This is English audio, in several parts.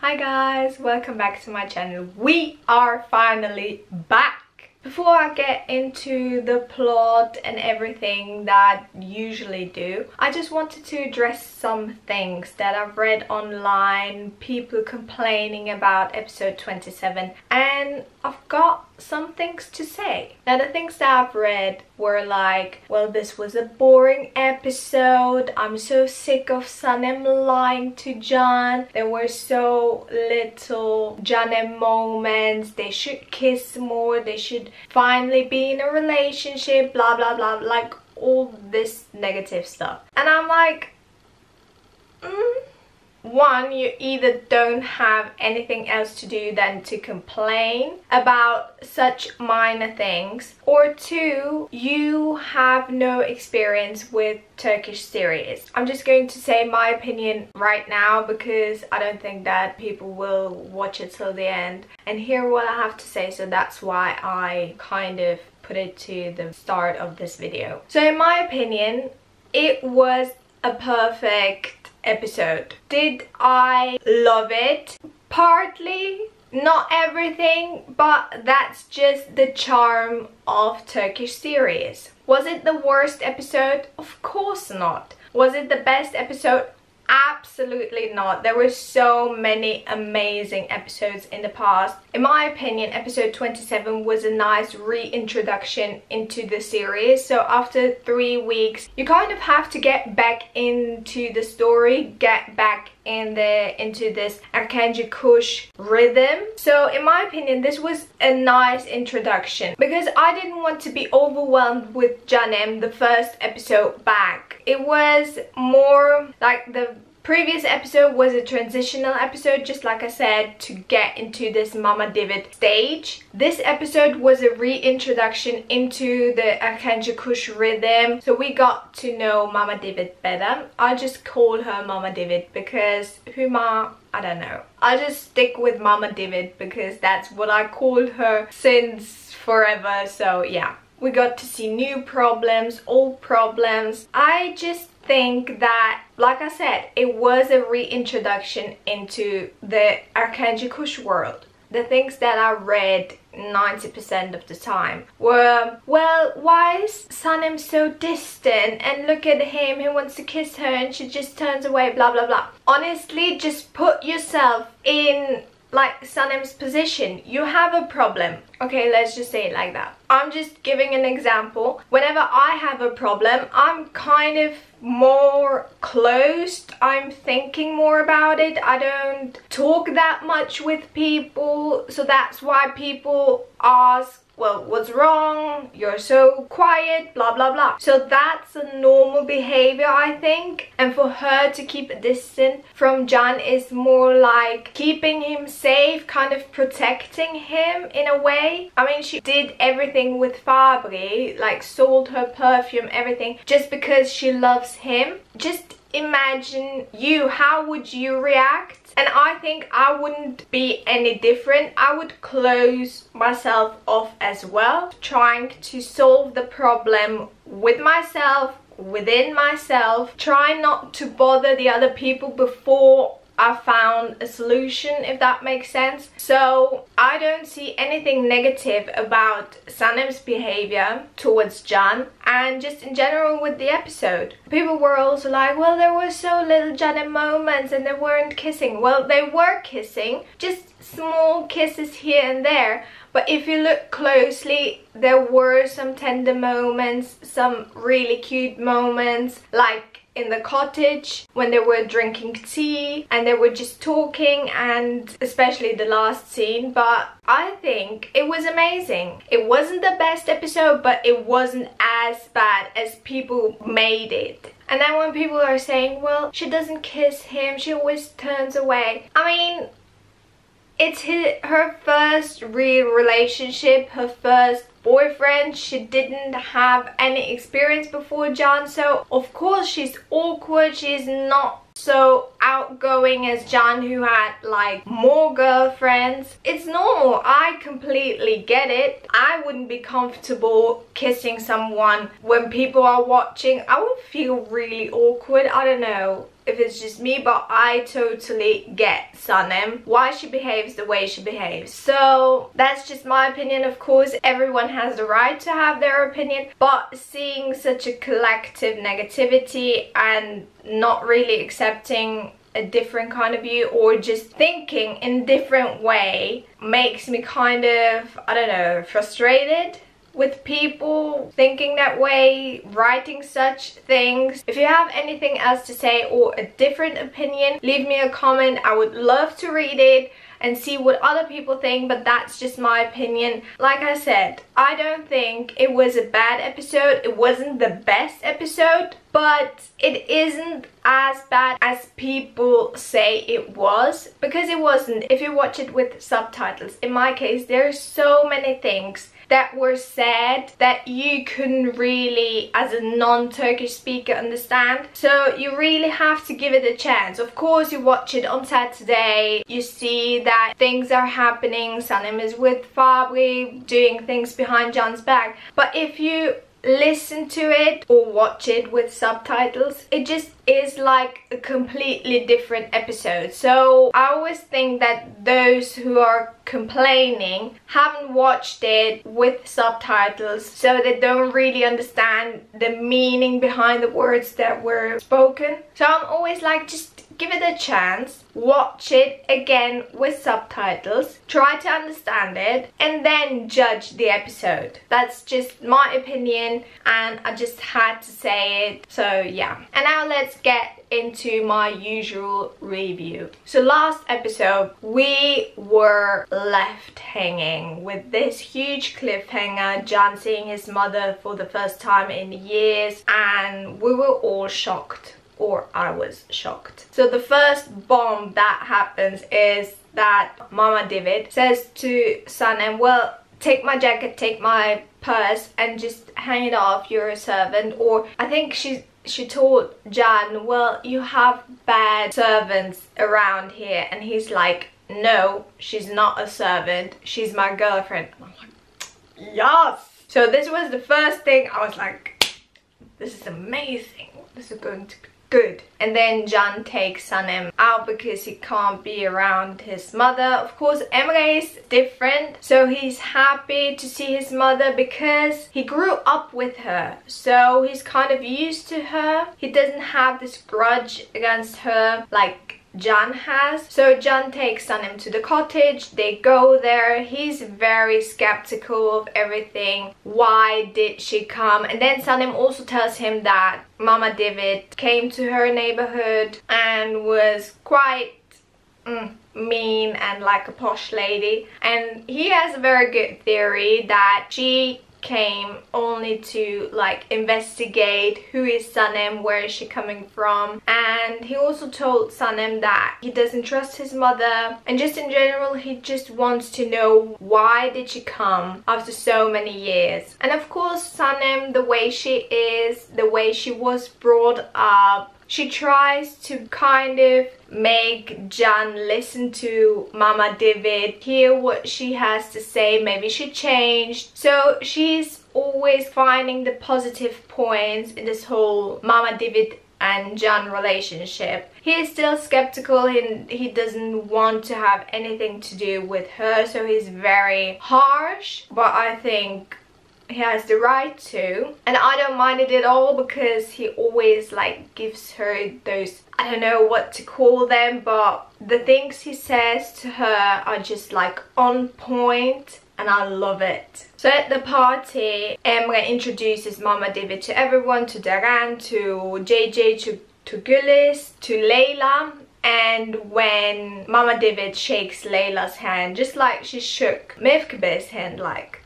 Hi guys, welcome back to my channel. We are finally back. Before I get into the plot and everything that I usually do, I just wanted to address some things that I've read online, people complaining about episode 27, and I've got some things to say. Now the things that I've read were like, well, this was a boring episode, I'm so sick of Sanem lying to Can, there were so little Sanem moments, they should kiss more, they should finally be in a relationship, blah blah blah, like all this negative stuff. And I'm like, one, you either don't have anything else to do than to complain about such minor things, or two, you have no experience with Turkish series. I'm just going to say my opinion right now because I don't think that people will watch it till the end and hear what I have to say, so that's why I kind of put it to the start of this video. So in my opinion, it was a perfect episode. Did I love it? Partly, not everything, but that's just the charm of Turkish series. Was it the worst episode? Of course not. Was it the best episode? Absolutely not. There were so many amazing episodes in the past. In my opinion, episode 27 was a nice reintroduction into the series. So after 3 weeks, you kind of have to get back into the story, get back into this Erkenci Kush rhythm. So in my opinion, this was a nice introduction because I didn't want to be overwhelmed with Sanem the first episode back. It was more like the previous episode was a transitional episode, just like I said, to get into this Mama Divit stage. This episode was a reintroduction into the Erkenci Kush rhythm, so we got to know Mama Divit better. I just call her Mama Divit because Huma, I don't know. I'll just stick with Mama Divit because that's what I called her since forever, so yeah. We got to see new problems, old problems. I just think that, like I said, it was a reintroduction into the Erkenci Kush world. The things that I read 90% of the time were, well, why is Sanem so distant, and look at him, he wants to kiss her and she just turns away, blah blah blah. Honestly, just put yourself in like Sanem's position. You have a problem. Okay, let's just say it like that. I'm just giving an example. Whenever I have a problem, I'm kind of more closed. I'm thinking more about it. I don't talk that much with people. So that's why people ask, well, what's wrong? You're so quiet, blah blah blah. So that's a normal behavior, I think. And for her to keep a distance from Can is more like keeping him safe, kind of protecting him in a way. I mean, she did everything with Fabri, like sold her perfume, everything, just because she loves him. Just imagine you, how would you react? And I think I wouldn't be any different. I would close myself off as well, trying to solve the problem with myself, within myself, try not to bother the other people before I found a solution, if that makes sense. So I don't see anything negative about Sanem's behavior towards Can, and just in general with the episode. People were also like, well, there were so little Sanem moments and they weren't kissing. Well, they were kissing, just small kisses here and there. But if you look closely, there were some tender moments, some really cute moments, like in the cottage when they were drinking tea and they were just talking, and especially the last scene. But I think it was amazing. It wasn't the best episode, but it wasn't as bad as people made it. And then when people are saying, well, she doesn't kiss him, she always turns away. I mean, it's her first real relationship, her first boyfriend. She didn't have any experience before Can, so of course she's awkward. She's not so outgoing as Can, who had like more girlfriends. It's normal. I completely get it. I wouldn't be comfortable kissing someone when people are watching. I would feel really awkward. I don't know. if it's just me, but I totally get Sanem, why she behaves the way she behaves. So that's just my opinion. Of course, everyone has the right to have their opinion, but seeing such a collective negativity and not really accepting a different kind of view or just thinking in a different way makes me kind of, I don't know, frustrated with people thinking that way, writing such things. If you have anything else to say or a different opinion, leave me a comment. I would love to read it and see what other people think, but that's just my opinion. Like I said, I don't think it was a bad episode. It wasn't the best episode, but it isn't as bad as people say it was, because it wasn't. If you watch it with subtitles, in my case, there's so many things that were said that you couldn't really, as a non-Turkish speaker, understand. So you really have to give it a chance. Of course, you watch it on Saturday, you see that things are happening, Sanem is with Fabri doing things behind John's back, but if you listen to it or watch it with subtitles, it just is like a completely different episode. So I always think that those who are complaining haven't watched it with subtitles, so they don't really understand the meaning behind the words that were spoken. So I'm always like, just give it a chance, watch it again with subtitles, try to understand it, and then judge the episode. That's just my opinion, and I just had to say it. So yeah, and now let's get into my usual review. So last episode we were left hanging with this huge cliffhanger, John seeing his mother for the first time in years, and we were all shocked, or I was shocked. So the first bomb that happens is that Mama David says to Sanem, well, take my jacket, take my purse and just hang it off, you're a servant. Or I think she told Jan, well, you have bad servants around here, and he's like, no, she's not a servant, she's my girlfriend. And I'm like, yes. So this was the first thing I was like, this is amazing, this is going to be good. And then Jan takes Sanem out because he can't be around his mother. Of course, Emre is different, so he's happy to see his mother because he grew up with her, so he's kind of used to her. He doesn't have this grudge against her like Jan has. So Jan takes Sanem to the cottage, they go there, he's very skeptical of everything. Why did she come? And then Sanem also tells him that Mama David came to her neighborhood and was quite mean and like a posh lady, and he has a very good theory that she came only to like investigate who is Sanem, where is she coming from. And he also told Sanem that he doesn't trust his mother, and just in general he just wants to know why did she come after so many years. And of course Sanem, the way she is, the way she was brought up, she tries to kind of make Jan listen to Mama David, hear what she has to say, maybe she changed. So she's always finding the positive points in this whole Mama David and Jan relationship. He is still skeptical and he doesn't want to have anything to do with her, so he's very harsh, but I think he has the right to, and I don't mind it at all because he always like gives her those, I don't know what to call them, but the things he says to her are just like on point, and I love it. So at the party, Emre introduces Mama David to everyone, to Daran, to JJ, to Gülis, to Layla. And when Mama David shakes Layla's hand, just like she shook Mihriban's hand, like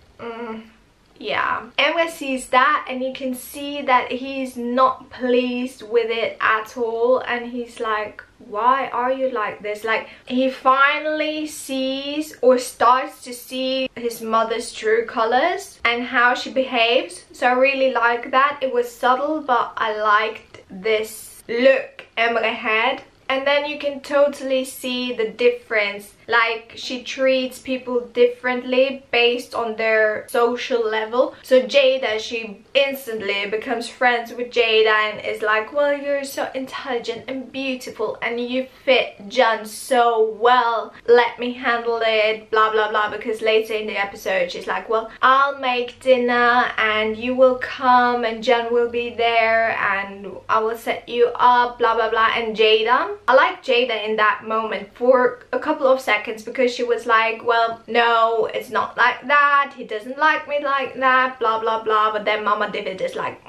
yeah, Emre sees that and you can see that he's not pleased with it at all, and he's like, why are you like this? Like, he finally sees or starts to see his mother's true colors and how she behaves. So I really like that. It was subtle, but I liked this look Emre had. and then you can totally see the difference. Like, she treats people differently based on their social level. So Jada, she instantly becomes friends with Jada and is like, well, you're so intelligent and beautiful and you fit John so well, let me handle it, blah blah blah. Because later in the episode she's like, well, I'll make dinner and you will come and John will be there and I will set you up, blah blah blah. And Jada, I like Jada in that moment for a couple of seconds, because she was like, well, no, it's not like that, he doesn't like me like that, blah blah blah. But then Mama David is like,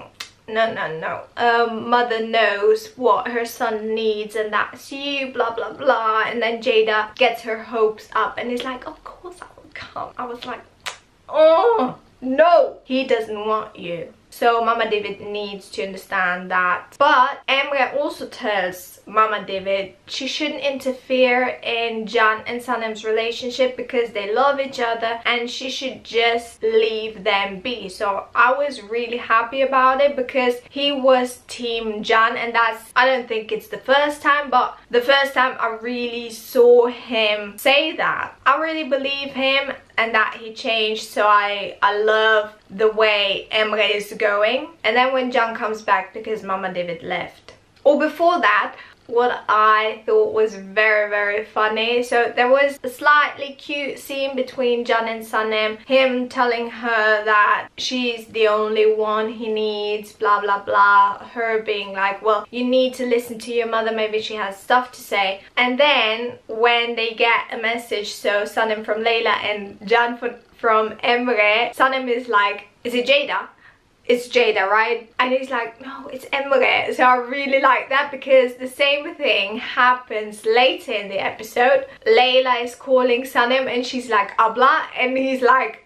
no, mother knows what her son needs and that's you, blah blah blah. And then Jada gets her hopes up and is like, of course I will come. I was like, oh no, he doesn't want you. So Mama David needs to understand that. But Emre also tells Mama David she shouldn't interfere in Can and Sanem's relationship because they love each other and she should just leave them be. So I was really happy about it because he was team Can, and that's, I don't think it's the first time, but the first time I really saw him say that. I really believe him and that he changed, so I love the way Emre is going. And then when Can comes back because Mama David left, or before that, what I thought was very funny. So there was a slightly cute scene between Can and Sanem, him telling her that she's the only one he needs, blah blah blah, her being like, well, you need to listen to your mother, maybe she has stuff to say. And then when they get a message, so Sanem from Layla and Can from Emre, Sanem is like, is it Jada? It's Jada, right? And he's like, no, it's Emre. So I really like that because the same thing happens later in the episode. Layla is calling Sanem and she's like, Abla, and he's like,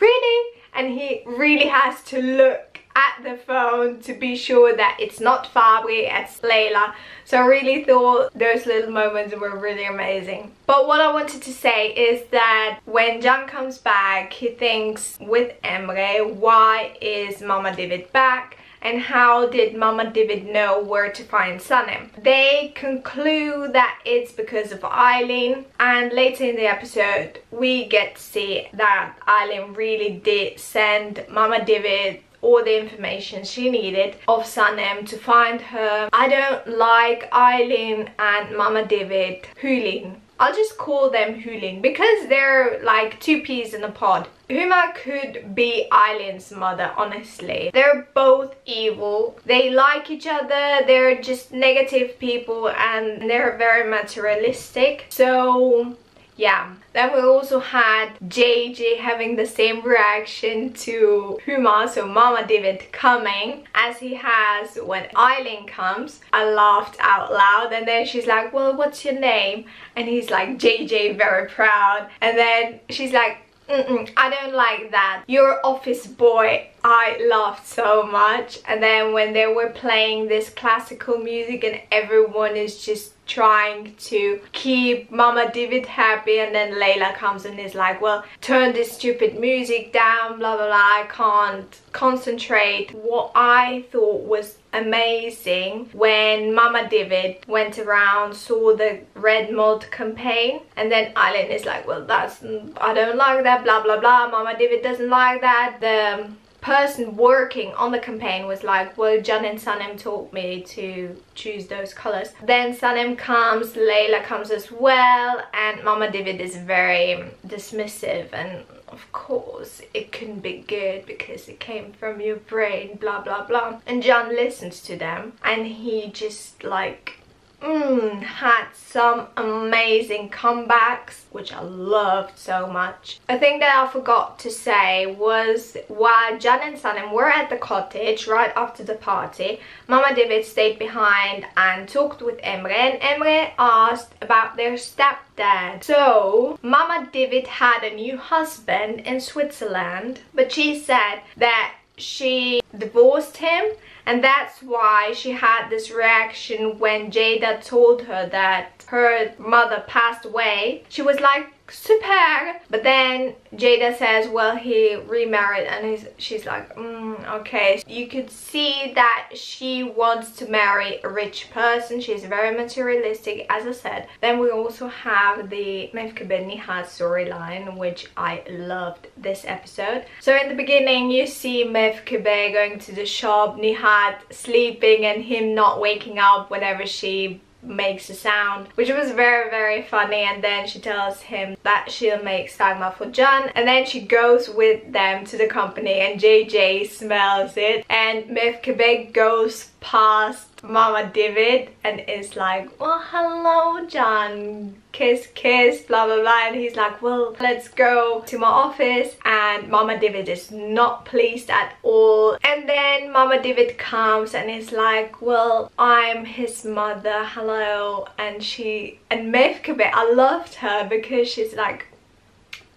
really? And he really has to look at the phone to be sure that it's not Fabri, it's Layla. So I really thought those little moments were really amazing. But what I wanted to say is that when Can comes back, he thinks with Emre, why is Mama David back? And how did Mama David know where to find Sanem? They conclude that it's because of Eileen, and later in the episode we get to see that Eileen really did send Mama David all the information she needed of Sanem to find her. I don't like Eileen and Mama David Hulin. I'll just call them Hulin because they're like two peas in a pod. Huma could be Eileen's mother, honestly. They're both evil. They like each other. They're just negative people and they're very materialistic. So yeah. Then we also had JJ having the same reaction to Huma, so Mama David, coming as he has when Eileen comes. I laughed out loud, and then she's like, well, what's your name? And he's like, JJ, very proud. And then she's like, I don't like that. You're office boy. I laughed so much. And then when they were playing this classical music and everyone is just trying to keep Mama David happy, and then Layla comes and is like, well, turn this stupid music down, blah blah blah, I can't concentrate. What I thought was amazing when Mama David went around, saw the Red Mud campaign, and then Eileen is like, well, that's, I don't like that, blah blah blah, Mama David doesn't like that. The person working on the campaign was like, well, Can and Sanem told me to choose those colors. Then Sanem comes, Layla comes as well, and Mama David is very dismissive, and of course it couldn't be good because it came from your brain, blah blah blah. And Can listens to them and he just like had some amazing comebacks, which I loved so much. A thing that I forgot to say was while Can and Sanem were at the cottage right after the party, Mama David stayed behind and talked with Emre, and Emre asked about their stepdad. So Mama David had a new husband in Switzerland, but she said that she divorced him, and that's why she had this reaction when Jada told her that her mother passed away. She was like, super. But then Jada says, well, he remarried, and she's like, okay. You could see that she wants to marry a rich person. She's very materialistic, as I said. Then we also have the Mihriban and Aziz storyline, which I loved this episode. So in the beginning you see Mihriban going to the shop, Nihat sleeping, and him not waking up whenever she makes a sound, which was very funny. And then she tells him that she'll make sagma for Can, and then she goes with them to the company, and JJ smells it, and Mihriban goes past Mama David and is like, well, hello Can, kiss kiss, blah blah blah, and he's like, well, let's go to my office. And Mama David is not pleased at all. And then Mama David comes and is like, well, I'm his mother, hello. And Mihriban, I loved her because she's like,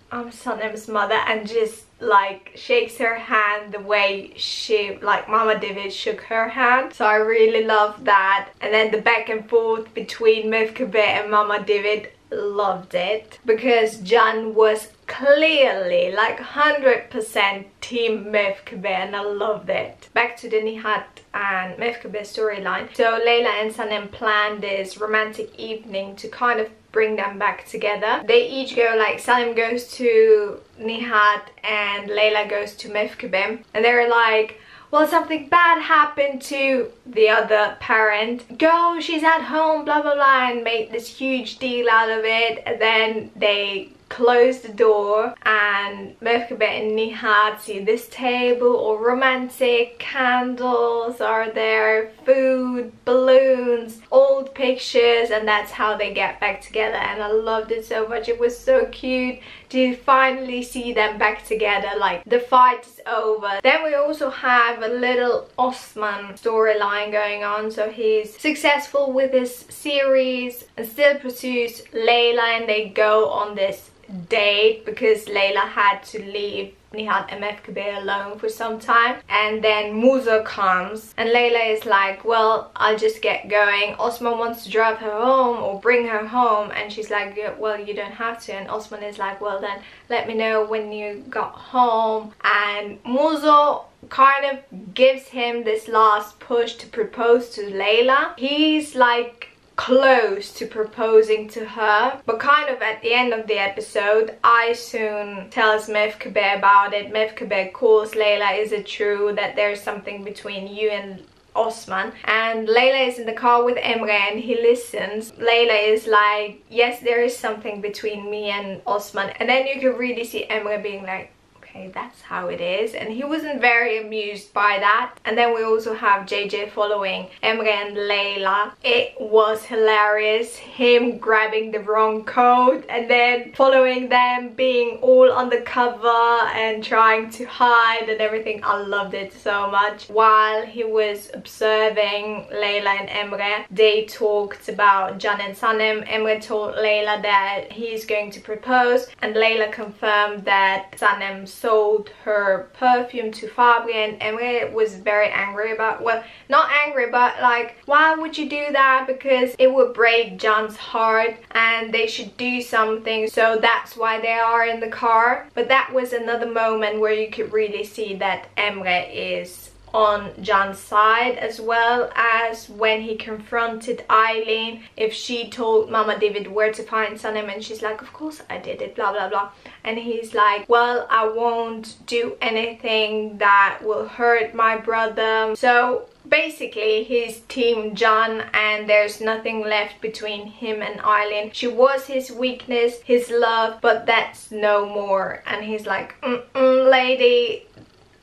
I'm Sanem's mother, and just like shakes her hand the way she, like, Mama David shook her hand. So I really love that. And then the back and forth between Mihriban and Mama David, loved it, because Can was clearly like 100% team Mihriban, and I loved it. Back to the Nihat and Mihriban storyline. So Layla and Sanem planned this romantic evening to kind of bring them back together. They each go, like, Sanem goes to Nihat and Layla goes to Mihriban, and they're like, well, something bad happened to the other parent. Go, she's at home, blah blah blah, and made this huge deal out of it. And then they close the door, and Mihriban and Nihat see this table, all romantic, candles are there, food, balloons, old pictures, and that's how they get back together. And I loved it so much. It was so cute to finally see them back together. Like, the fight is over. Then we also have a little Osman storyline going on. So he's successful with his series and still pursues Layla, and they go on this date because Layla had to leave Nihat and Mihriban alone for some time. And then Musa comes, and Layla is like, well, I'll just get going. Osman wants to drive her home or bring her home, and she's like, yeah, well, you don't have to. And Osman is like, well, then let me know when you got home. And Musa kind of gives him this last push to propose to Layla. He's like close to proposing to her, but kind of at the end of the episode, Aysun tells Mihriban about it. Mihriban calls Layla, is it true that there's something between you and Osman? And Layla is in the car with Emre, and he listens. Layla is like, yes, there is something between me and Osman. And then you can really see Emre being like, okay, that's how it is. And he wasn't very amused by that. And then we also have JJ following Emre and Layla. It was hilarious, him grabbing the wrong coat and then following them, being all undercover and trying to hide and everything. I loved it so much. While he was observing Layla and Emre, they talked about Can and Sanem. Emre told Layla that he's going to propose, and Layla confirmed that Sanem sold her perfume to Fabri, and Emre was very angry about, well, not angry, but like, why would you do that? Because it would break Can's heart and they should do something. So that's why they are in the car. But that was another moment where you could really see that Emre is on Can's side, as well as when he confronted Eileen if she told Mama David where to find Sanem, and she's like, of course I did it, blah blah blah. And he's like, well, I won't do anything that will hurt my brother. So basically he's team Can, and there's nothing left between him and Eileen. She was his weakness, his love, but that's no more. And he's like, lady,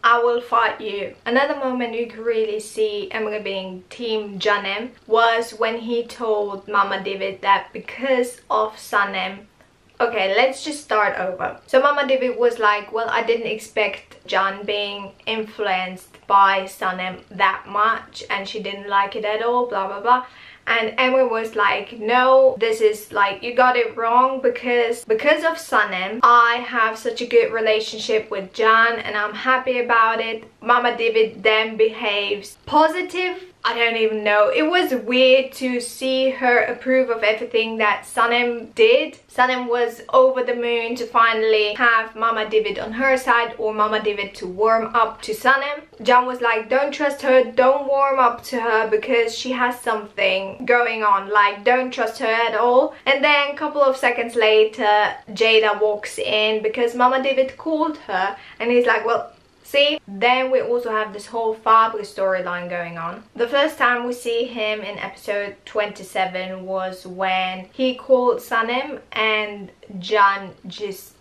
I will fight you. Another moment you could really see Emre being team Sanem was when he told Mama David that because of Sanem. Okay, let's just start over. So Mama David was like, well, I didn't expect Can being influenced by Sanem that much, and she didn't like it at all, blah blah blah. And Emre was like, no, this is like, you got it wrong, because of Sanem I have such a good relationship with Can and I'm happy about it. Mama David then behaves positive I don't even know. It was weird to see her approve of everything that Sanem did. Sanem was over the moon to finally have Mama David on her side, or Mama David to warm up to Sanem. Can was like, don't trust her, don't warm up to her because she has something going on. Like, don't trust her at all. And then a couple of seconds later, Jada walks in because Mama David called her, and he's like, well, see, then we also have this whole Fabri storyline going on. The first time we see him in episode 27 was when he called Sanem, and Can just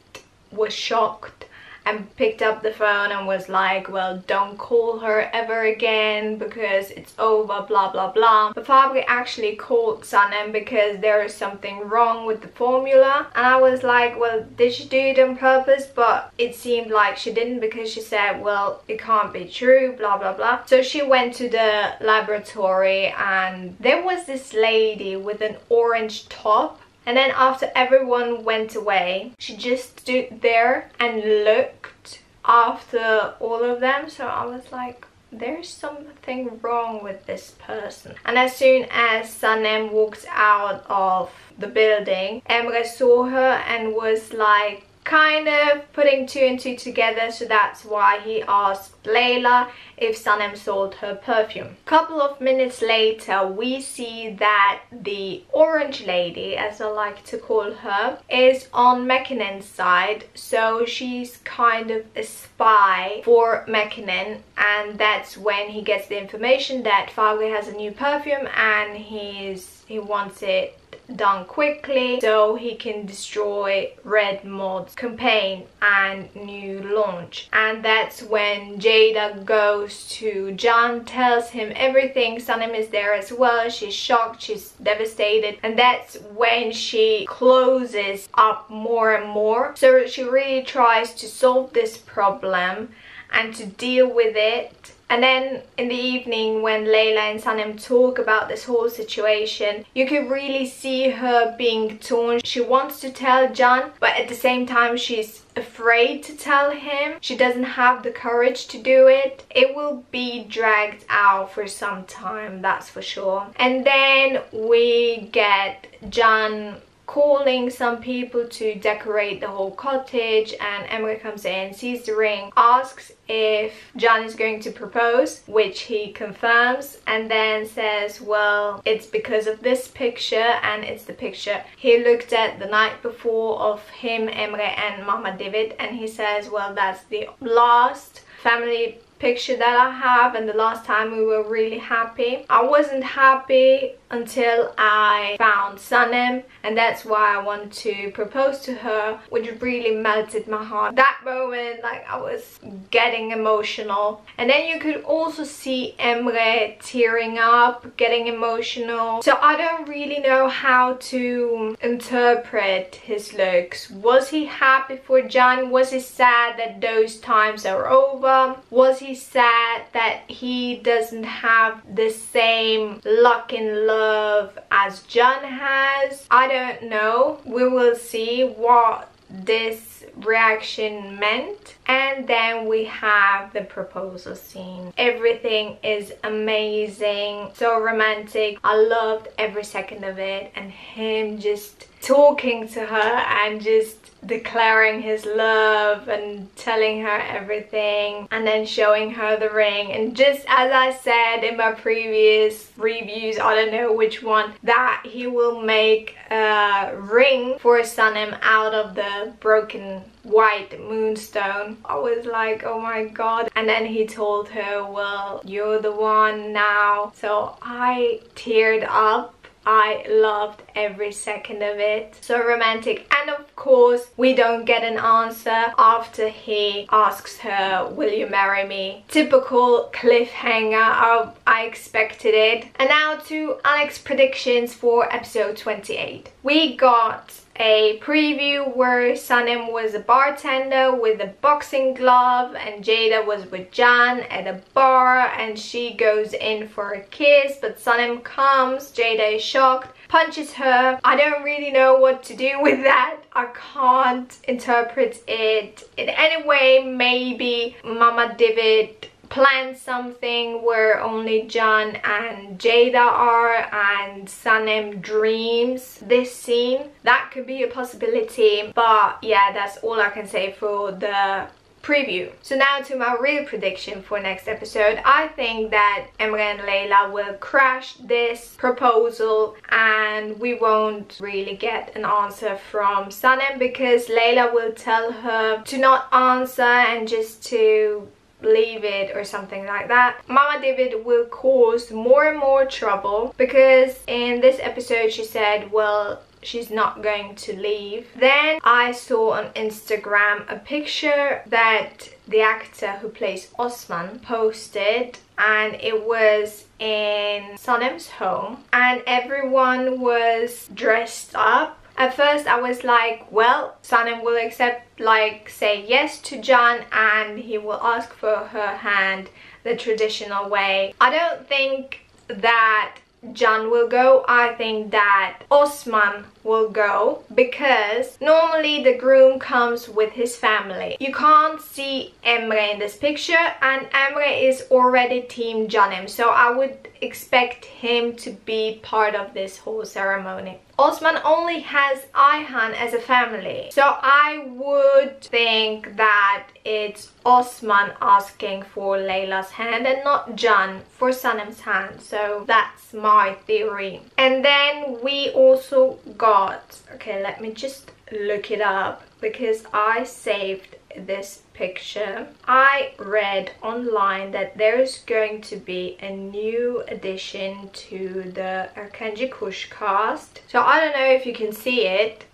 was shocked and picked up the phone and was like, well, don't call her ever again because it's over, blah blah blah. But Fabri actually called Sanem because there is something wrong with the formula, and I was like, well, did she do it on purpose? But it seemed like she didn't, because she said, well, it can't be true, blah blah blah. So she went to the laboratory, and there was this lady with an orange top. And then after everyone went away, she just stood there and looked after all of them. So I was like, there's something wrong with this person. And as soon as Sanem walked out of the building, Emre saw her and was like, kind of putting two and two together, so that's why he asked Layla if Sanem sold her perfume. Couple of minutes later, we see that the orange lady, as I like to call her, is on Mekinen's side, so she's kind of a spy for Mekinen, and that's when he gets the information that Fabri has a new perfume and he wants it done quickly so he can destroy Red Mod's campaign and new launch. And that's when Jada goes to Can, tells him everything. Sanem is there as well. She's shocked, she's devastated, and that's when she closes up more and more. So she really tries to solve this problem and to deal with it. And then in the evening, when Layla and Sanem talk about this whole situation, you can really see her being torn. She wants to tell Can, but at the same time she's afraid to tell him. She doesn't have the courage to do it. It will be dragged out for some time, that's for sure. And then we get Can calling some people to decorate the whole cottage, and Emre comes in, sees the ring, asks if Can is going to propose, which he confirms, and then says, well, it's because of this picture, and it's the picture he looked at the night before of him, Emre and Mama David, and he says, well, that's the last family picture that I have and the last time we were really happy. I wasn't happy until I found Sanem, and that's why I want to propose to her, which really melted my heart. That moment, like, I was getting emotional. And then you could also see Emre tearing up, getting emotional. So I don't really know how to interpret his looks. Was he happy for Can? Was he sad that those times are over? Was he sad that he doesn't have the same luck in love as Can has? I don't know. We will see what this reaction meant. And then we have the proposal scene. Everything is amazing, so romantic. I loved every second of it, and him just talking to her and just declaring his love and telling her everything, and then showing her the ring. And just as I said in my previous reviews, I don't know which one, that he will make a ring for Sanem out of the broken white moonstone. I was like, oh my god. And then he told her, well, you're the one now. So I teared up. I loved every second of it. So romantic. And of course, we don't get an answer after he asks her, will you marry me? Typical cliffhanger. I expected it. And now to Alex's predictions for episode 28. We got a preview where Sanem was a bartender with a boxing glove, and Jada was with Can at a bar, and she goes in for a kiss, but Sanem comes, Jada is shocked, punches her. I don't really know what to do with that. I can't interpret it in any way. Maybe Mama David plan something where only Can and Jada are and Sanem dreams this scene. That could be a possibility, but yeah, that's all I can say for the preview. So now to my real prediction for next episode. I think that Emre and Layla will crash this proposal and we won't really get an answer from Sanem, because Layla will tell her to not answer and just to leave it or something like that. Mama David will cause more and more trouble, because in this episode she said, well, she's not going to leave. Then I saw on Instagram a picture that the actor who plays Osman posted, and it was in Sanem's home and everyone was dressed up. At first I was like, well, Sanem will accept, like, say yes to Can and he will ask for her hand the traditional way. I don't think that Can will go. I think that Osman will go, because normally the groom comes with his family. You can't see Emre in this picture, and Emre is already team Canem, so I would expect him to be part of this whole ceremony. Osman only has Ayhan as a family, so I would think that it's Osman asking for Layla's hand and not Can for Sanem's hand. So that's my theory. And then we also got, okay, let me just look it up because I saved this picture. I read online that there's going to be a new addition to the Erkenci Kush cast. So I don't know if you can see it,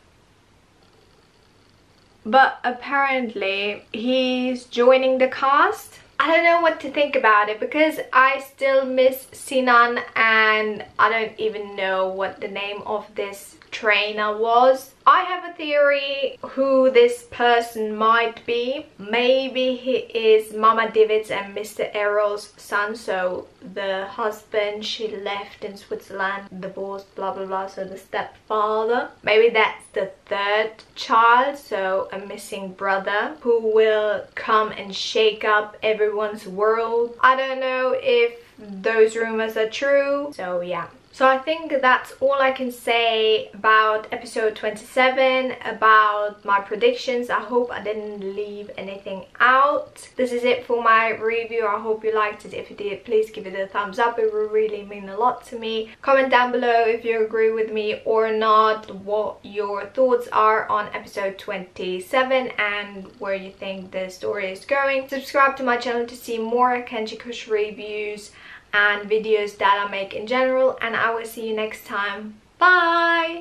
but apparently he's joining the cast. I don't know what to think about it, because I still miss Sinan and I don't even know what the name of this trainer was. I have a theory who this person might be. Maybe he is Mama David's and Mr. Errol's son, so the husband she left in Switzerland, divorced, blah blah blah, so the stepfather. Maybe that's the third child, so a missing brother who will come and shake up everyone's world. I don't know if those rumors are true, so yeah. So I think that's all I can say about episode 27, about my predictions. I hope I didn't leave anything out. This is it for my review. I hope you liked it. If you did, please give it a thumbs up. It will really mean a lot to me. Comment down below if you agree with me or not, what your thoughts are on episode 27 and where you think the story is going. Subscribe to my channel to see more Erkenci Kush reviews and videos that I make in general, and I will see you next time. Bye!